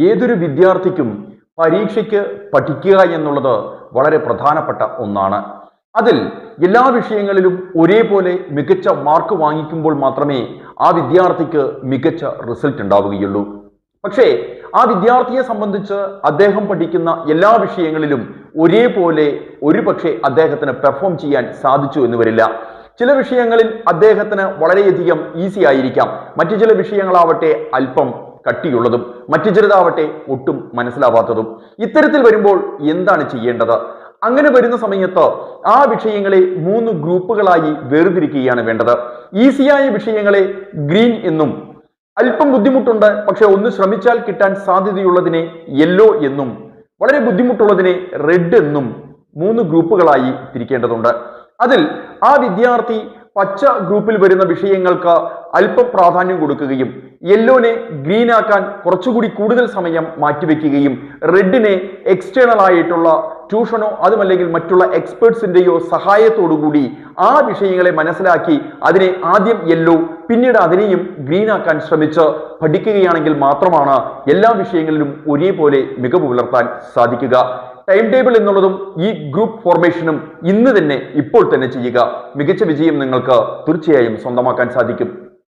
ഏതൊരു വിദ്യാർത്ഥിക്കും പരീക്ഷയ്ക്ക് പഠിക്കുക എന്നുള്ളത് വളരെ പ്രധാനപ്പെട്ട ഒന്നാണ്. അതിൽ എല്ലാ വിഷയങ്ങളിലും ഒരേപോലെ മികച്ച മാർക്ക് വാങ്ങിക്കുമ്പോൾ മാത്രമേ ആ വിദ്യാർത്ഥിക്ക് മികച്ച റിസൾട്ട് ഉണ്ടാവുകയുള്ളൂ. പക്ഷേ ആ വിദ്യാർത്ഥിയെ സംബന്ധിച്ച് അദ്ദേഹം പഠിക്കുന്ന എല്ലാ വിഷയങ്ങളിലും ഒരേപോലെ ഒരുപക്ഷെ അദ്ദേഹത്തിന് പെർഫോം ചെയ്യാൻ സാധിച്ചു എന്ന് വരില്ല. ചില വിഷയങ്ങളിൽ അദ്ദേഹത്തിന് വളരെയധികം ഈസി ആയിരിക്കാം, മറ്റു ചില വിഷയങ്ങളാവട്ടെ അല്പം കട്ടിയുള്ളതും, മറ്റു ചിലതാവട്ടെ ഒട്ടും മനസ്സിലാവാത്തതും. ഇത്തരത്തിൽ വരുമ്പോൾ എന്താണ് ചെയ്യേണ്ടത്? അങ്ങനെ വരുന്ന സമയത്ത് ആ വിഷയങ്ങളെ 3 ഗ്രൂപ്പുകളായി വേർതിരിക്കുകയാണ് വേണ്ടത്. ഈസിയായ വിഷയങ്ങളെ ഗ്രീൻ എന്നും, അല്പം ബുദ്ധിമുട്ടുണ്ട് പക്ഷെ ഒന്ന് ശ്രമിച്ചാൽ കിട്ടാൻ സാധ്യതയുള്ളതിനെ യെല്ലോ എന്നും, വളരെ ബുദ്ധിമുട്ടുള്ളതിനെ റെഡ് എന്നും 3 ഗ്രൂപ്പുകളായി തിരിക്കേണ്ടതുണ്ട്. അതിൽ ആ വിദ്യാർത്ഥി പച്ച ഗ്രൂപ്പിൽ വരുന്ന വിഷയങ്ങൾക്ക് അല്പം പ്രാധാന്യം കൊടുക്കുകയും യെല്ലോനെ ഗ്രീൻ ആക്കാൻ കുറച്ചുകൂടി കൂടുതൽ സമയം മാറ്റിവെക്കുകയും റെഡിനെ എക്സ്റ്റേണൽ ആയിട്ടുള്ള ട്യൂഷനോ അതുമല്ലെങ്കിൽ മറ്റുള്ള എക്സ്പേർട്സിന്റെയോ സഹായത്തോടുകൂടി ആ വിഷയങ്ങളെ മനസ്സിലാക്കി അതിനെ ആദ്യം യെല്ലോ പിന്നീട് അതിനെയും ഗ്രീൻ ആക്കാൻ ശ്രമിച്ച് പഠിക്കുകയാണെങ്കിൽ മാത്രമാണ് എല്ലാ വിഷയങ്ങളിലും ഒരേപോലെ മികവ് പുലർത്താൻ സാധിക്കുക. ടൈം ടേബിൾ എന്നുള്ളതും ഈ ഗ്രൂപ്പ് ഫോർമേഷനും ഇന്ന് തന്നെ ഇപ്പോൾ തന്നെ ചെയ്യുക. മികച്ച വിജയം നിങ്ങൾക്ക് തീർച്ചയായും സ്വന്തമാക്കാൻ സാധിക്കും.